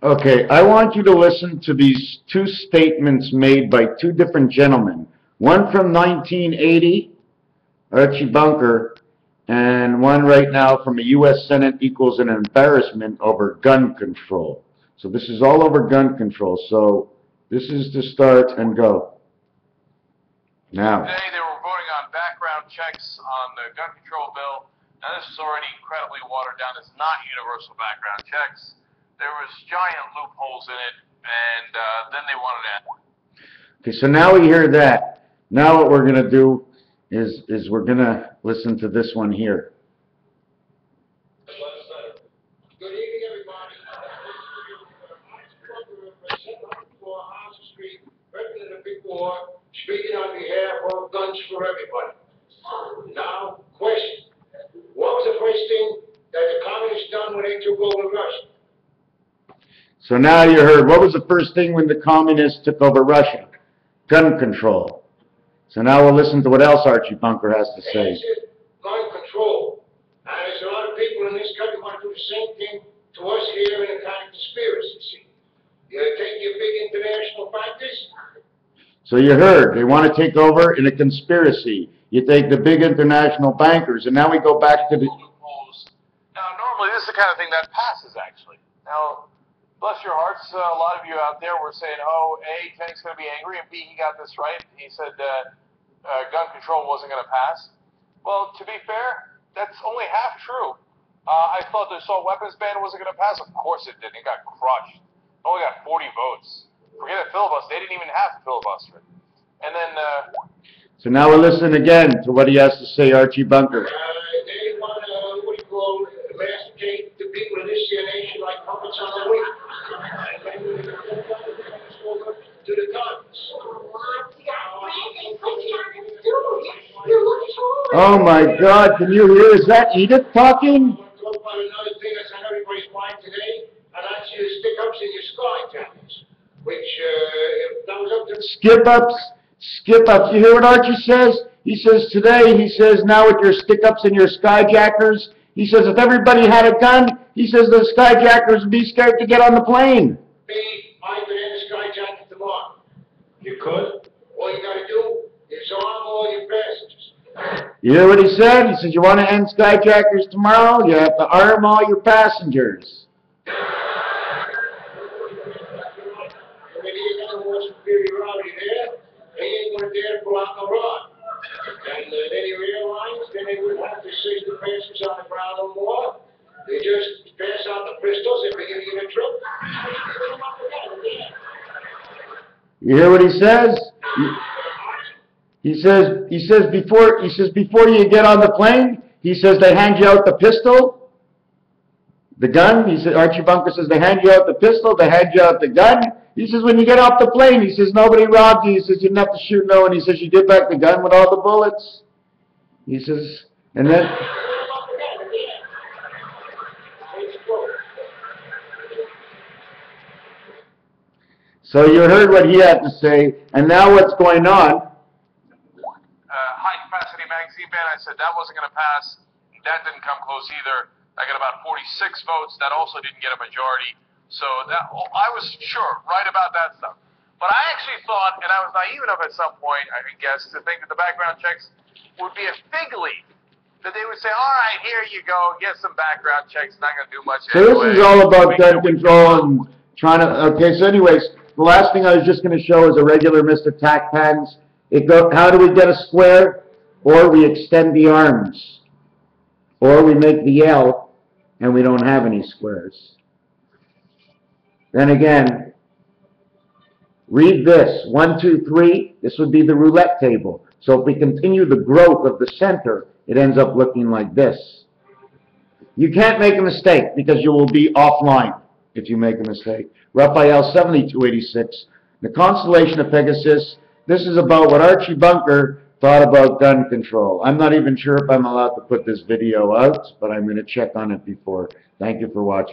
Okay, I want you to listen to these two statements made by two different gentlemen. One from 1980, Archie Bunker, and one right now from a U.S. Senate equals an embarrassment over gun control. So this is all over gun control. So this is to start and go. Now. Today they were voting on background checks on the gun control bill. Now this is already incredibly watered down. It's not universal background checks. There was giant loopholes in it, and then they wanted to add one. Okay, so now we hear that. Now what we're going to do is we're going to listen to this one here. Good evening, everybody. President before, speaking on behalf of Guns for Everybody. Now, question. What was the first thing that the communists done when they took over Russia? So now you heard, what was the first thing when the communists took over Russia? Gun control. So now we'll listen to what else Archie Bunker has to say. Gun control. And there's a lot of people in this country want to do the same thing to us here in a kind of conspiracy. See? You take your big international factors. So you heard, they want to take over in a conspiracy. You take the big international bankers, and now we go back to the... Now, normally this is the kind of thing that passes, actually. Now, bless your hearts, a lot of you out there were saying, oh, A, Kenny's going to be angry, and B, he got this right. He said gun control wasn't going to pass. Well, to be fair, that's only half true. I thought the assault weapons ban wasn't going to pass. Of course it didn't. It got crushed. It only got 40 votes. Forget a filibuster. They didn't even have to filibuster it. And then... So now we'll listen again to what he has to say, Archie Bunker. They want to, what do you call, emasculate the people in this nation like puppets on the wheel. To the guns. Oh my God, can you hear? Is that Edith talking? I want to talk about another thing that's on everybody's mind today, and that's your stick-ups in your sky jackets. Which, if that was up to... Skip-ups. You hear what Archie says? He says today, he says now with your stick-ups and your skyjackers, he says if everybody had a gun, he says the skyjackers would be scared to get on the plane. I could end a skyjacket tomorrow. You could? All you got to do is arm all your passengers. You hear what he said? He says you want to end skyjackers tomorrow, you have to arm all your passengers. Superiority there, they ain't going to dare pull out the rod. And any airlines, then they wouldn't have to save the passengers on the ground no more. They just pass out the pistols if they get in a trip. You hear what he says? He says before you get on the plane, he says they hand you out the pistol, the gun. He said Archie Bunker says they hand you out the pistol, they hand you out the gun. He says, when you get off the plane, he says, nobody robbed you. He says, you didn't have to shoot no one. He says, you give back the gun with all the bullets. He says, and then... So you heard what he had to say, and now what's going on? High-capacity magazine ban, I said that wasn't going to pass. That didn't come close either. I got about 46 votes. That also didn't get a majority. So that I was sure right about that stuff. But I actually thought, and I was naive enough at some point, I guess, to think that the background checks would be a fig leaf. That they would say, all right, here you go, get some background checks, not going to do much anyway. So this is all about gun control and trying to, okay, so anyways, the last thing I was just going to show is a regular Mr. Tack Patents. How do we get a square? Or we extend the arms. Or we make the L, and we don't have any squares. Then again, read this, 1, 2, 3, this would be the roulette table. So if we continue the growth of the center, it ends up looking like this. You can't make a mistake because you will be offline if you make a mistake. Raphael 7286, the constellation of Pegasus, this is about what Archie Bunker thought about gun control. I'm not even sure if I'm allowed to put this video out, but I'm going to check on it before. Thank you for watching.